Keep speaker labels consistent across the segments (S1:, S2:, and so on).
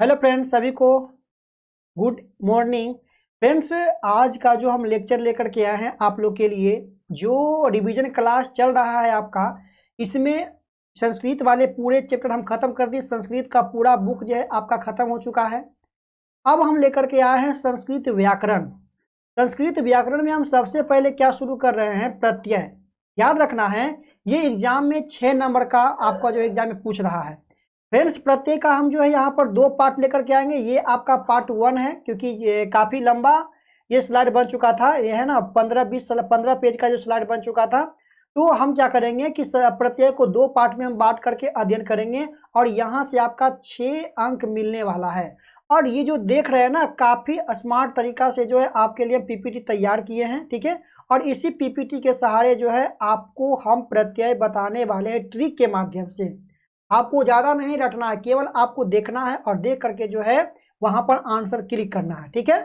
S1: Hello friends, सभी को good morning. Friends, आज का जो हम लेक्चर लेकर के आए हैं आप लोग के लिए, जो रिवीजन क्लास चल रहा है आपका, इसमें संस्कृत वाले पूरे चैप्टर हम खत्म कर दिए। संस्कृत का पूरा बुक जो है आपका खत्म हो चुका है। अब हम लेकर के आए हैं संस्कृत व्याकरण। संस्कृत व्याकरण में हम सबसे पहले क्या शुरू कर रहे हैं? प्रत्यय। याद रखना है, ये एग्जाम में 6 नंबर का आपका जो एग्जाम में पूछ रहा है। फ्रेंड्स, प्रत्यय का हम जो है यहाँ पर 2 पार्ट लेकर के आएंगे। ये आपका पार्ट 1 है, क्योंकि ये काफी लंबा ये स्लाइड बन चुका था। ये है ना 15 पेज का जो स्लाइड बन चुका था। तो हम क्या करेंगे कि प्रत्यय को 2 पार्ट में हम बांट करके अध्ययन करेंगे, और यहाँ से आपका 6 अंक मिलने वाला है। और ये जो देख रहे हैं ना, काफी स्मार्ट तरीका से जो है आपके लिए पीपीटी तैयार किए हैं, ठीक है। और इसी पीपीटी के सहारे जो है आपको हम प्रत्यय बताने वाले हैं ट्रिक के माध्यम से। आपको ज्यादा नहीं रटना है, केवल आपको देखना है और देख करके जो है वहां पर आंसर क्लिक करना है, ठीक है।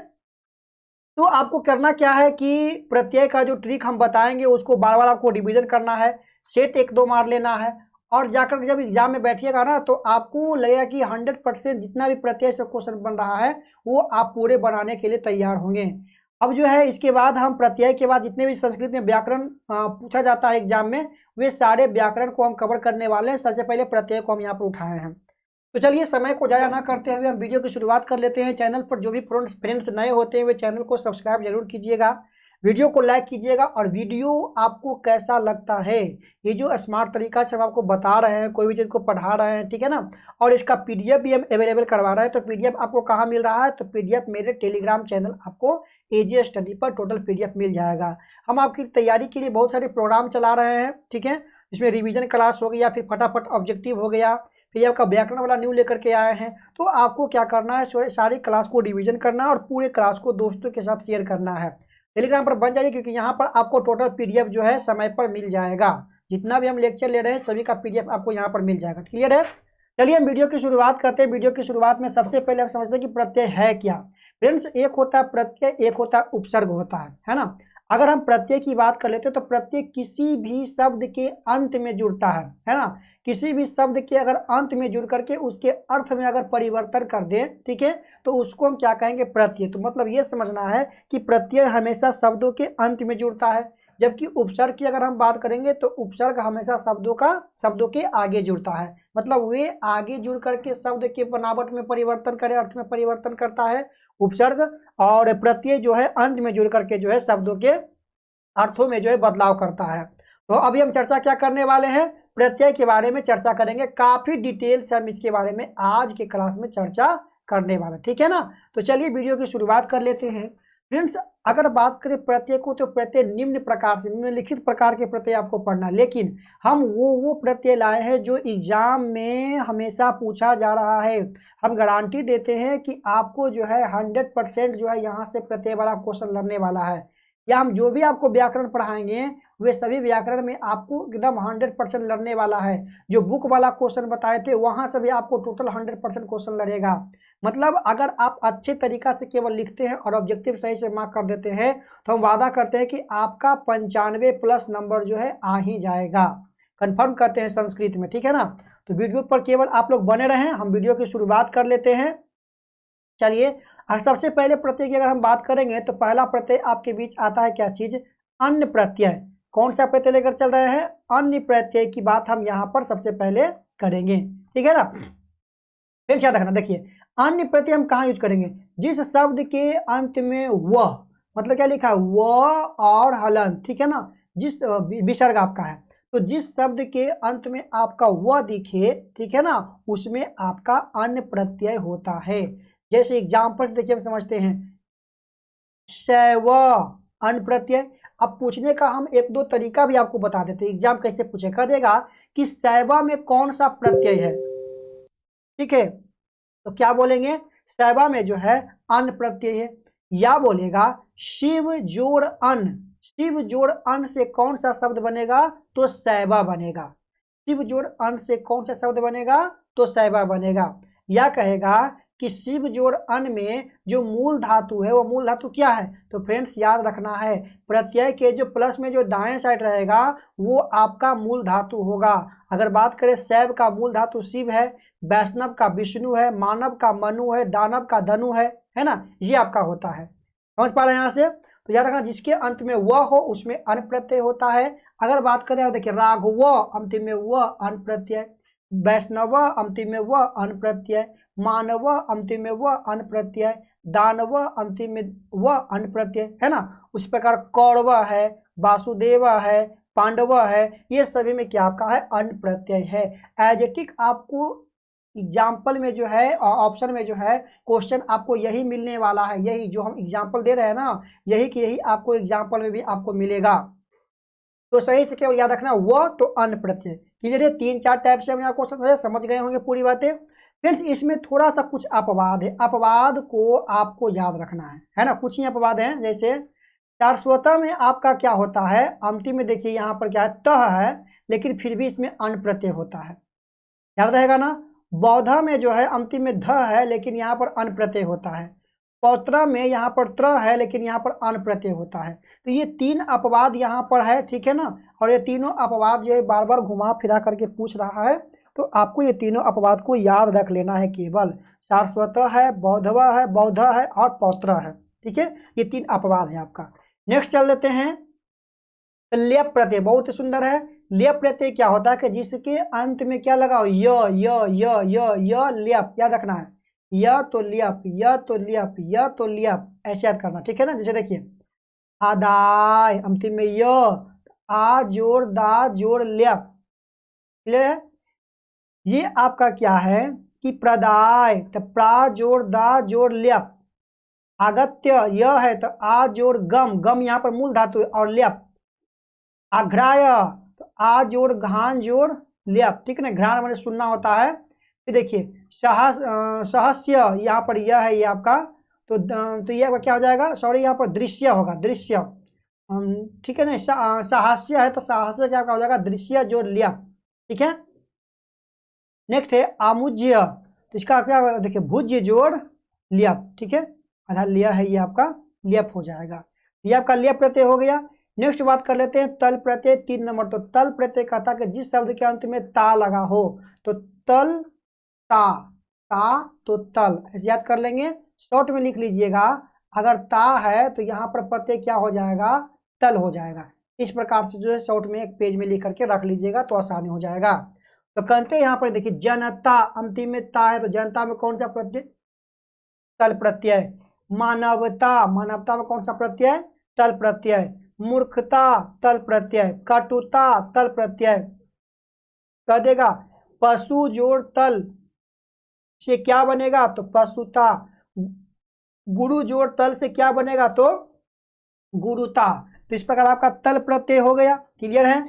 S1: तो आपको करना क्या है कि प्रत्यय का जो ट्रिक हम बताएंगे उसको बार बार आपको रिवीजन करना है, सेट 1-2 मार लेना है, और जाकर जब एग्जाम में बैठिएगा ना तो आपको लगेगा कि 100% जितना भी प्रत्यय से क्वेश्चन बन रहा है वो आप पूरे बनाने के लिए तैयार होंगे। अब जो है इसके बाद हम प्रत्यय के बाद जितने भी संस्कृत में व्याकरण पूछा जाता है एग्जाम में, वे सारे व्याकरण को हम कवर करने वाले हैं। सबसे पहले प्रत्यय को हम यहाँ पर उठाए हैं। तो चलिए, समय को ज़ाया ना करते हुए हम वीडियो की शुरुआत कर लेते हैं। चैनल पर जो भी फ्रेंड्स नए होते हैं वे चैनल को सब्सक्राइब जरूर कीजिएगा, वीडियो को लाइक कीजिएगा। और वीडियो आपको कैसा लगता है, ये जो स्मार्ट तरीका से हम आपको बता रहे हैं, कोई भी चीज़ को पढ़ा रहे हैं, ठीक है ना। और इसका पीडीएफ भी हम अवेलेबल करवा रहे हैं। तो पीडीएफ आपको कहाँ मिल रहा है? तो पीडीएफ मेरे टेलीग्राम चैनल आपको एजी स्टडी पर टोटल पीडीएफ मिल जाएगा। हम आपकी तैयारी के लिए बहुत सारे प्रोग्राम चला रहे हैं, ठीक है। इसमें रिवीजन क्लास हो गया, फिर फटाफट ऑब्जेक्टिव हो गया, फिर आपका व्याकरण वाला न्यू लेकर के आए हैं। तो आपको क्या करना है, सारी क्लास को रिवीजन करना है और पूरे क्लास को दोस्तों के साथ शेयर करना है। टेलीग्राम पर बन जाइए, क्योंकि यहाँ पर आपको टोटल पीडीएफ जो है समय पर मिल जाएगा। जितना भी हम लेक्चर ले रहे हैं सभी का पीडीएफ आपको यहाँ पर मिल जाएगा। क्लियर है? चलिए हम वीडियो की शुरुआत करते हैं। वीडियो की शुरुआत में सबसे पहले हम समझते हैं कि प्रत्यय है क्या। फ्रेंड्स, एक होता है प्रत्यय, एक होता है उपसर्ग होता है ना। अगर हम प्रत्यय की बात कर लेते हैं तो प्रत्यय किसी भी शब्द के अंत में जुड़ता है ना। किसी भी शब्द के अगर अंत में जुड़ करके उसके अर्थ में अगर परिवर्तन कर दें, ठीक है, तो उसको हम क्या कहेंगे? प्रत्यय। तो मतलब ये समझना है कि प्रत्यय हमेशा शब्दों के अंत में जुड़ता है, जबकि उपसर्ग की अगर हम बात करेंगे तो उपसर्ग हमेशा शब्दों के आगे जुड़ता है। मतलब वे आगे जुड़ करके शब्द के बनावट में परिवर्तन करे, अर्थ में परिवर्तन करता है उपसर्ग। और प्रत्यय जो है अंत में जुड़ करके जो है शब्दों के अर्थों में जो है बदलाव करता है। तो अभी हम चर्चा क्या करने वाले हैं? प्रत्यय के बारे में चर्चा करेंगे। काफी डिटेल से हम इसके बारे में आज के क्लास में चर्चा करने वाले, ठीक है ना। तो चलिए वीडियो की शुरुआत कर लेते हैं। फ्रेंड्स, अगर बात करें प्रत्यय को, तो प्रत्यय निम्न प्रकार से, निम्नलिखित प्रकार के प्रत्यय आपको पढ़ना, लेकिन हम वो प्रत्यय लाए हैं जो एग्जाम में हमेशा पूछा जा रहा है। हम गारंटी देते हैं कि आपको जो है 100% जो है यहाँ से प्रत्यय वाला क्वेश्चन लड़ने वाला है। या हम जो भी आपको व्याकरण पढ़ाएंगे वे सभी व्याकरण में आपको एकदम 100% लड़ने वाला है। जो बुक वाला क्वेश्चन बताए थे वहां से भी आपको टोटल 100% क्वेश्चन लड़ेगा। मतलब अगर आप अच्छे तरीका से केवल लिखते हैं और ऑब्जेक्टिव सही से मार्क कर देते हैं तो हम वादा करते हैं कि आपका 95+ नंबर जो है आ ही जाएगा। कंफर्म करते हैं संस्कृत में, ठीक है ना। तो वीडियो पर केवल आप लोग बने रहें, हम वीडियो की शुरुआत कर लेते हैं। चलिए, सबसे पहले प्रत्यय की अगर हम बात करेंगे तो पहला प्रत्यय आपके बीच आता है, क्या चीज? अन्य प्रत्यय। कौन सा प्रत्यय लेकर चल रहे हैं? अन्य प्रत्यय की बात हम यहाँ पर सबसे पहले करेंगे, ठीक है ना। फिर क्या देखना, देखिए अन्य प्रत्यय हम कहाँ यूज करेंगे? जिस शब्द के अंत में वह, मतलब क्या लिखा है? वह और हलंत, ठीक है ना। जिस विसर्ग आपका है, तो जिस शब्द के अंत में आपका वह दिखे, ठीक है ना, उसमें आपका अन्य प्रत्यय होता है। जैसे एग्जाम्पल देखिए हम समझते हैं, शैव अन्य प्रत्यय। अब पूछने का हम 1-2 तरीका भी आपको बता देते हैं। एग्जाम कैसे पूछे, कह देगा कि शैवा में कौन सा प्रत्यय है, ठीक है। तो क्या बोलेंगे? शैवा में जो है अन्य प्रत्यय है। या बोलेगा शिव जोड़ अन्न, शिव जोड़ अन्न से कौन सा शब्द बनेगा? तो शैवा बनेगा। शिव जोड़ अन्न से कौन सा शब्द बनेगा? तो शैवा बनेगा। या कहेगा कि शिव जोड़ अन्न में जो मूल धातु है वो मूल धातु क्या है? तो फ्रेंड्स याद रखना है, प्रत्यय के जो प्लस में जो दाएं साइड रहेगा वो आपका मूल धातु होगा। अगर बात करें शैव का मूल धातु शिव है, वैष्णव का विष्णु है, मानव का मनु है, दानव का धनु है ना, ये आपका होता है। समझ पा रहे हैं यहाँ से? तो याद रखना जिसके अंत में व हो उसमें अन प्रत्यय होता है। अगर बात करें देखिए राघव अंतिम में व अन प्रत्यय, वैष्णव अंतिम में व अन प्रत्यय, मानव अंतिम में व अन प्रत्यय, दानव अंतिम में व अन प्रत्यय, है ना। उस प्रकार कौरव है, वासुदेव है, पांडव है, ये सभी में क्या आपका है अन प्रत्यय है। एडजेक्टिव आपको एग्जाम्पल में जो है ऑप्शन में जो है क्वेश्चन आपको यही मिलने वाला है, यही जो हम एग्जाम्पल दे रहे हैं ना, यही कि यही आपको एग्जाम्पल में भी आपको मिलेगा। तो सही से केवल याद रखना वो तो अन प्रत्यय। क्लियर है? 3-4 टाइप से हमने क्वेश्चन समझ गए होंगे पूरी बातें। फ्रेंड्स इसमें थोड़ा सा कुछ अपवाद है, अपवाद को आपको याद रखना है ना। कुछ ही अपवाद हैं, जैसे सारस्वत में आपका क्या होता है, अंतिम में देखिए यहाँ पर क्या है तह है, लेकिन फिर भी इसमें अन प्रत्यय होता है, याद रहेगा ना। बौद्ध में जो है अंतिम में ध है, लेकिन यहाँ पर अन प्रत्यय होता है। पौत्र में यहाँ पर त्र है, लेकिन यहाँ पर अन प्रत्यय होता है। तो ये 3 अपवाद यहाँ पर है, ठीक है ना। और ये तीनों अपवाद जो है बार बार घुमा फिरा करके पूछ रहा है, तो आपको ये तीनों अपवाद को याद रख लेना है केवल। सारस्वत है, बौद्ध है और पौत्र है, ठीक है। ये 3 अपवाद है आपका। नेक्स्ट चल लेते हैं लेप प्रत्यय, बहुत ही सुंदर है। लेप प्रत्यय क्या होता है कि जिसके अंत में क्या लगाओ य लेप, याद रखना है य तो लेप, य तो लेप, य तो लेप, ऐसे याद करना, ठीक है ना। जैसे देखिए आदाय अंतिम में य, आ जोड़ दा जोड़ लेप, क्लियर है। ये आपका क्या है कि प्रदाय, तो प्रा जोड़ दा जोड़ लेप। आगत्य यह है तो आ जोड़ गम, गम यहाँ पर मूल धातु है और लेप। आघ्राय तो आ जोड़ घान जोड़ लेप, ठीक है ना, घ्राण मैंने सुनना होता है। फिर देखिए सहस्य यहाँ पर यह है ये आपका, तो ये आपका क्या हो जाएगा, सॉरी यहाँ पर दृश्य होगा, दृश्य, ठीक है ना। साहस्य है तो साहस्य क्या हो जाएगा दृश्य जोड़ लिया, ठीक है। नेक्स्ट है आमुज्य, तो इसका क्या देखिए भुज्य जोड़ लिया, ठीक है, आधा लिया है ये आपका लियप हो जाएगा, ये आपका लियप प्रत्यय हो गया। नेक्स्ट बात कर लेते हैं तल प्रत्यय 3 नंबर। तो तल प्रत्यय कहता है कि जिस शब्द के अंत में ता लगा हो, तो तल ता, ता तो तल, ऐसे याद कर लेंगे। शॉर्ट में लिख लीजिएगा, अगर ता है तो यहाँ पर प्रत्यय क्या हो जाएगा तल हो जाएगा। इस प्रकार से जो है शॉर्ट में एक पेज में लिख करके रख लीजिएगा तो आसानी हो जाएगा। तो कहते हैं यहाँ पर देखिए जनता, अंतिम में ता है तो जनता में कौन सा प्रत्यय तल प्रत्यय। मानवता, मानवता में कौन सा प्रत्यय तल प्रत्यय। मूर्खता तल प्रत्यय। कटुता तल प्रत्यय। कह देगा पशु जोड़ तल से क्या बनेगा तो पशुता। गुरु जोड़ तल से क्या बनेगा तो गुरुता। तो इस प्रकार आपका तल प्रत्यय हो गया, क्लियर है।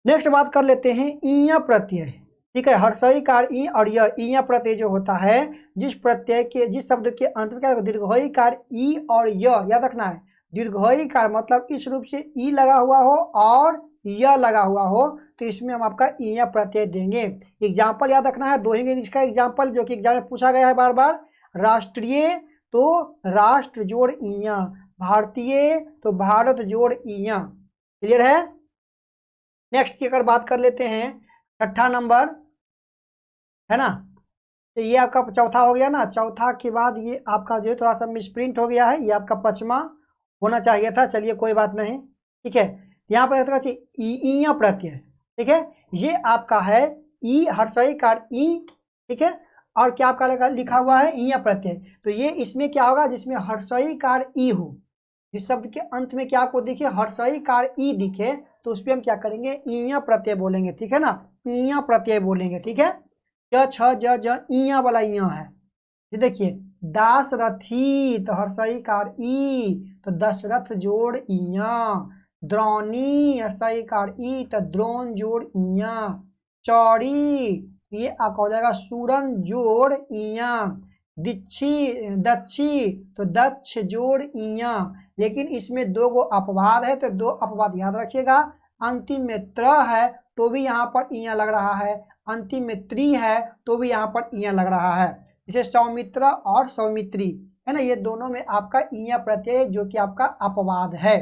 S1: नेक्स्ट बात कर लेते हैं ईय प्रत्यय, ठीक है। हर्षई कार ई और ईय प्रत्यय जो होता है, जिस प्रत्यय के जिस शब्द के अंत में क्या दीर्घई कार ई और याद रखना है। दीर्घई कार मतलब इस रूप से ई लगा हुआ हो और य लगा हुआ हो, तो इसमें हम आपका ईय प्रत्यय देंगे। एग्जाम्पल याद रखना है, दोहेंगे इसका एग्जाम्पल जो कि एग्जाम में पूछा गया है बार बार। राष्ट्रीय तो राष्ट्र जोड़ ईय, भारतीय तो भारत जोड़ ईय, क्लियर है। नेक्स्ट की अगर बात कर लेते हैं 6ठा नंबर, है ना। तो ये आपका चौथा हो गया ना। चौथा के बाद ये आपका जो है थोड़ा सा मिसप्रिंट हो गया है, ये आपका 5वां होना चाहिए था, चलिए कोई बात नहीं, ठीक है। यहाँ पर ईय प्रत्यय, ठीक है, ये आपका है ई हर्षई कार ई, ठीक है, और क्या आपका लिखा हुआ है ईय प्रत्यय। तो ये इसमें क्या होगा जिसमें हर्षई कार ई हो, जिस शब्द के अंत में क्या आपको दिखे हर्षई कार ई दिखे, तो उस पर हम क्या करेंगे ईय प्रत्यय बोलेंगे, ठीक है ना, ईय प्रत्यय बोलेंगे, ठीक है। ज ईय वाला ईय है। ये देखिए दासरथी तो हर्षई कार ई तो दशरथ जोड़ ईय। द्रोणी हर्षई कार ई तो द्रोण जोड़ ईय। चौड़ी ये आपका हो जाएगा सूरन जोड़ ईय। दक्षी तो दक्ष जोड़ ईय। लेकिन इसमें 2 गो अपवाद है, तो 2 अपवाद याद रखिएगा। अंतिम में त्र है तो भी यहाँ पर ईय लग रहा है, अंतिम में त्री है तो भी यहाँ पर ईय लग रहा है। जैसे सौमित्र और सौमित्री, है ना, ये दोनों में आपका ईय प्रत्यय जो कि आपका अपवाद है,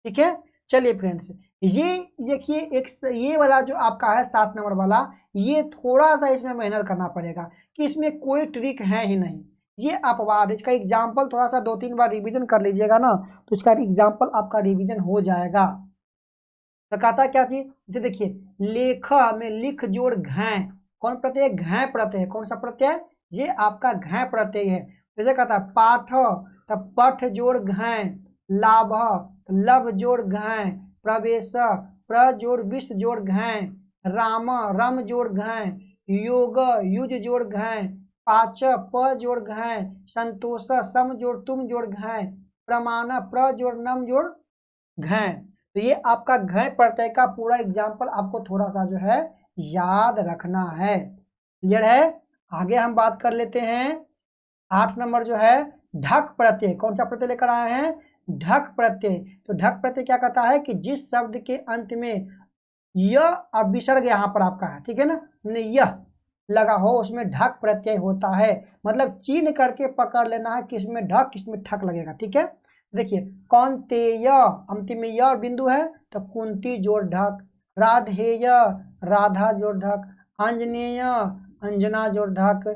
S1: ठीक है। चलिए फ्रेंड्स ये देखिए ये वाला जो आपका है 7 नंबर वाला, ये थोड़ा सा इसमें मेहनत करना पड़ेगा कि इसमें कोई ट्रिक है ही नहीं, ये अपवाद है। इसका एग्जाम्पल थोड़ा सा 2-3 बार रिवीजन कर लीजिएगा ना, तो इसका एग्जाम्पल आपका रिवीजन हो जाएगा। तो कहता क्या चीज, जैसे देखिए लेख में लिख जोड़ घै, कौन प्रत्यय, घै प्रत्यय, कौन सा प्रत्यय, ये आपका घै प्रत्यय है। जैसे कहता है पाठ, तब पठ जोड़ घै, लाभ लभ जोड़ घै, प्रवेश प्र जोड़ विष जोड़ घै, राम रम जोड़ घै, योग युज जोड़ घै, पाच प जोड़ घै, संतोष सम जोड़ तुम जोड़ घै, प्रमाण प्र जोड़ नम जोड़ घै। तो ये आपका घै प्रत्यय का पूरा एग्जाम्पल आपको थोड़ा सा जो है याद रखना है। क्लियर है। आगे हम बात कर लेते हैं 8 नंबर जो है ढक प्रत्यय। कौन सा प्रत्यय लेकर आए हैं, ढक प्रत्यय। तो ढक प्रत्यय क्या कहता है कि जिस शब्द के अंत में यह अब विसर्ग यहाँ पर आपका है, ठीक है ना, यह लगा हो उसमें ढक प्रत्यय होता है। मतलब चिन्ह करके पकड़ लेना है किसमें ढक किसमें ठक लगेगा, ठीक है। देखिए कौन्तेय अंतिम में य बिंदु है तो कुंती जोड़ ढक, राधेय राधा जोड़ ढक, आंजनेय अंजना जोड़ ढक,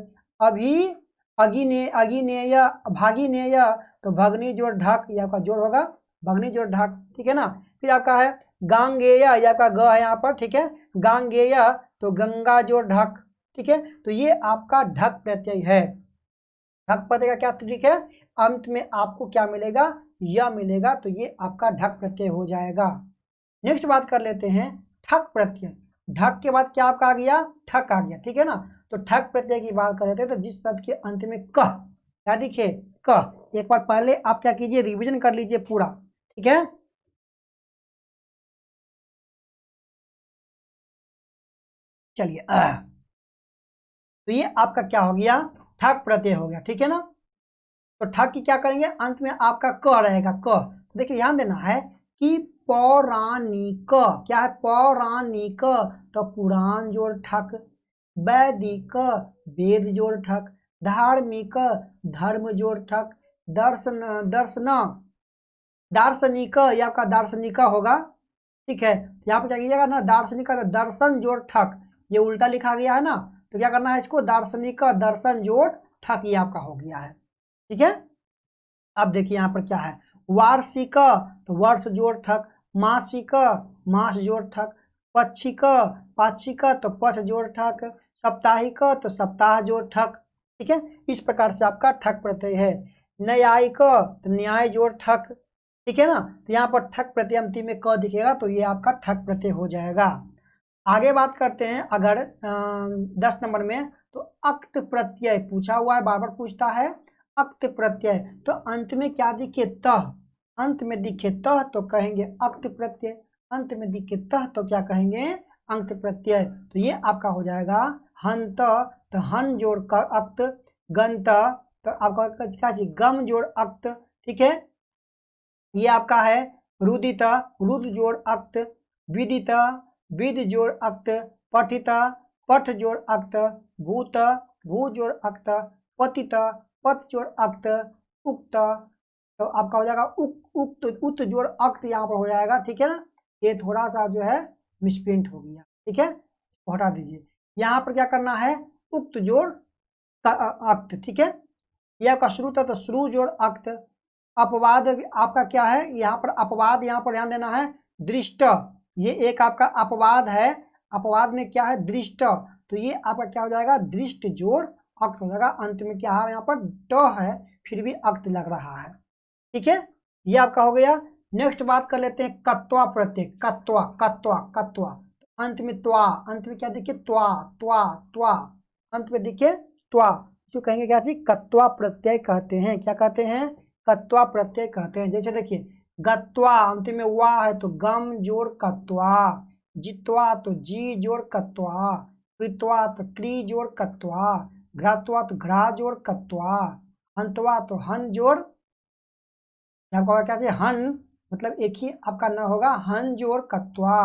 S1: अभी अगिनेय भागिनेय तो भगनी जोड़ ढक, ये आपका जोड़ होगा भगनी जोड़ ढक, ठीक है ना। फिर आपका है गांगेय, ये आपका ग है यहाँ पर, ठीक है, गांगेय तो गंगा जोड़ ढक, ठीक है। तो ये आपका ढक प्रत्यय है। ढक प्रत्यय का क्या ट्रिक है, अंत में आपको क्या मिलेगा, यह मिलेगा, तो ये आपका ढक प्रत्यय हो जाएगा। नेक्स्ट बात कर लेते हैं ठक प्रत्यय। ढक के बाद क्या आपका आ गया, ठक आ गया, ठीक है ना। तो ठक प्रत्यय की बात कर लेते हैं, तो जिस शब्द के अंत में कह, क्या दिखे, कह, एक बार पहले आप क्या कीजिए रिवीजन कर लीजिए पूरा, ठीक है। चलिए तो ये आपका क्या हो गया, ठक प्रत्यय हो गया, ठीक है ना। तो ठक की क्या करेंगे, अंत में आपका क रहेगा, क। तो देखिए ध्यान देना है कि पौराणिक, क्या है पौराणिक, तो पुराण जोड़ ठक, वैदिक वेद जोड़ ठक, धार्मिक धर्म जोड़ ठक, दर्शन दर्शन दार्शनिक, ये आपका दार्शनिक होगा, ठीक है। यहाँ पे क्या कीजिएगा ना, दार्शनिक का दर्शन जोड़ ठक, ये उल्टा लिखा गया है ना, तो क्या करना है इसको दार्शनिक दर्शन जोड़ ठक, ये आपका हो गया है, ठीक है। अब देखिए यहाँ पर क्या है, वार्षिक तो वर्ष जोड़ ठक, मासिक मास जोड़ ठक, पक्षिक पाक्षिक तो पक्ष जोड़ ठक, साप्ताहिक तो सप्ताह जोड़ ठक, ठीक है। इस प्रकार से आपका ठक प्रत्यय है। न्यायिक तो न्याय जोड़ ठक, ठीक है ना। तो यहाँ पर ठक प्रत्यय अंतिम में क दिखेगा, तो ये आपका ठक प्रत्यय हो जाएगा। आगे बात करते हैं अगर 10 नंबर में, तो अक्त प्रत्यय पूछा हुआ है, बार बार पूछता है अक्त प्रत्यय। तो अंत में क्या दिखे, तह, अंत में दिखे तह तो कहेंगे अक्त प्रत्यय, अंत में दिखे तह तो क्या कहेंगे, अंत प्रत्यय। तो ये आपका हो जाएगा हंत, तो हन जोड़ कर अक्त, गंत तो आपका क्या चीज, गम जोड़ अक्त, ठीक है। ये आपका है रुदिता, रुद जोड़ अक्त, विदिता विद जोड़ अक्त, पठिता पठ जोड़ अक्त, भूत भू जोड़ अक्त, पतिता पत जोड़ अक्त, उक्त तो आपका हो जाएगा उक्त उत जोड़ अक्त, यहाँ पर हो जाएगा, ठीक है ना। ये थोड़ा सा जो है मिसप्रिंट हो गया, ठीक है, हटा दीजिए। यहाँ पर क्या करना है, उक्त जोड़ अक्त, ठीक है। यह आपका शुरू था तो शुरू जोड़ अक्त। अपवाद आपका क्या है, यहाँ पर अपवाद, यहाँ पर ध्यान देना है दृष्ट, ये एक आपका अपवाद है। अपवाद में क्या है, दृष्ट, तो ये आपका क्या हो जाएगा, दृष्ट जोड़ अक्त हो जाएगा। अंत में क्या है, यहाँ पर ट है फिर भी अक्त लग रहा है, ठीक है। ये आपका हो गया। नेक्स्ट बात कर लेते हैं कत्वा प्रत्यय। कत्वा कत्वा कत्वा, अंत में त्वा, अंत में क्या देखिए त्वा त्वा त्वा, अंत में देखिए त्वा, जो कहेंगे क्या चीज, कत्वा प्रत्यय कहते हैं। क्या कहते हैं, कत्वा प्रत्यय कहते हैं। जैसे देखिए गत्वा अंतिम में वा है तो गम जोड़ कत्वा, जित्वा तो जी जोड़ कत्वा, कृत्वा तो क्री जोड़ कत्वा, घ्रात्वा तो घ्रा जोड़ कत्वा, हंतवा तो हन जोड़, आपका क्या चाहिए हन, मतलब एक ही आपका न होगा, हन जोड़ कत्वा,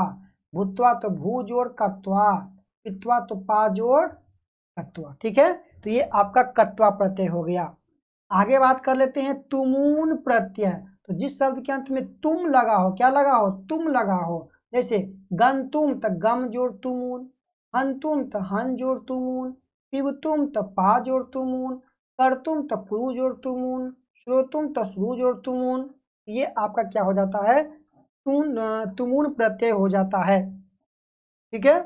S1: भूतवा तो भू जोड़ कत्वा, पित्वा तो पा जोड़ कत्वा, ठीक है। तो ये आपका कत्वा प्रत्यय हो गया। आगे बात कर लेते हैं तुमून प्रत्यय। तो जिस शब्द के अंत में तुम लगा हो, क्या लगा हो, तुम लगा हो, जैसे गंतुम तो गम जोड़ तुमून, हंतुम तो हन जोड़ तुमून, पिबतुम तो पा जोड़ तुमून, करतुम तो क्रू जोड़ तुमून, श्रोतुम तो श्रू जोड़ तुमून। ये आपका क्या हो जाता है, तुमून प्रत्यय हो जाता है। ठीक है,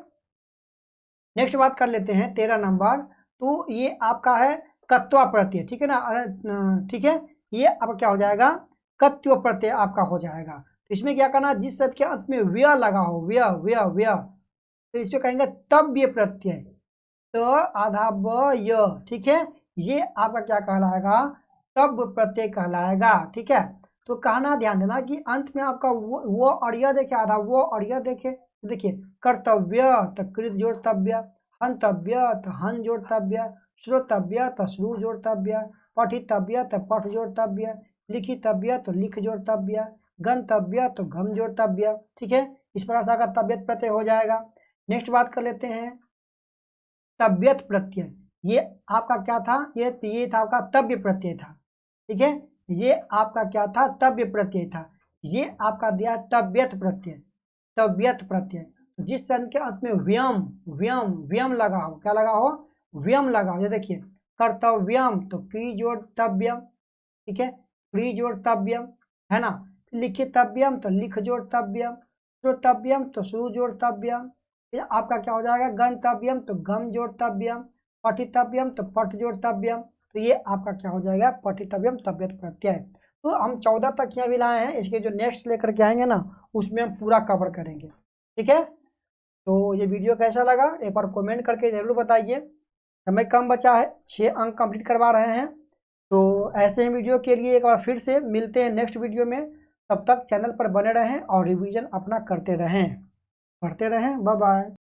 S1: नेक्स्ट बात कर लेते हैं 13 नंबर। तो ये आपका है कत्वा प्रत्यय, ठीक है ना। ठीक है, ये आपका क्या हो जाएगा, कत्व प्रत्यय आपका हो जाएगा। तो इसमें क्या करना, जिस शब्द के अंत में व्य लगा हो, व्य व्य व्य, तो इसको कहेंगे तव्य प्रत्यय, तो आधा ब य, ठीक है, ये आपका क्या कहलाएगा, तब प्रत्यय कहलाएगा। ठीक है, तो कहना ध्यान देना कि अंत में आपका वो और यह देखे, आधा वो और यह देखे। देखिए कर्तव्य तो कृत जोड़तव्य, हंतव्य तो हन जोड़तव्य, श्रोतव्य तो श्रु जोड़तव्य, पठितव्य तो पठ जोड़तव्य, लिखितव्य तो लिख जोड़तव्य, गंतव्य तो गम जोड़तव्य। ठीक है, इस प्रकार का तबियत प्रत्यय हो जाएगा। नेक्स्ट बात कर लेते हैं तबियत प्रत्यय। ये आपका क्या था, ये था आपका तव्य प्रत्यय था। ठीक है, ये आपका क्या था, तव्य प्रत्यय था। ये आपका दिया तबियत प्रत्यय, तबियत प्रत्यय। जिस शब्द के अंत में व्यम व्यम व्यम लगा हो, क्या लगा हो, व्यम लगा हो। ये देखिए कर्तव्यम तो क्री जोड़ तव्यम, ठीक है, क्री जोड़ तव्यम, है ना। लिखितव्यम तो लिख जोड़ तव्यम, श्रोतव्यम तो श्रु जोड़ तव्यम, आपका क्या हो जाएगा, गंतव्यम तो गम जोड़तव्यम, पठितव्यम तो पठ जोड़तव्यम। तो ये आपका क्या हो जाएगा, पठितव्यम तबियत प्रत्यय। तो हम 14 तक यहाँ भी लाए हैं, इसके जो नेक्स्ट लेकर के आएंगे ना, उसमें हम पूरा कवर करेंगे। ठीक है, तो ये वीडियो कैसा लगा एक बार कमेंट करके जरूर बताइए। समय कम बचा है, 6 अंक कंप्लीट करवा रहे हैं। तो ऐसे ही वीडियो के लिए एक बार फिर से मिलते हैं नेक्स्ट वीडियो में। तब तक चैनल पर बने रहें और रिवीजन अपना करते रहें, पढ़ते रहें। Bye bye.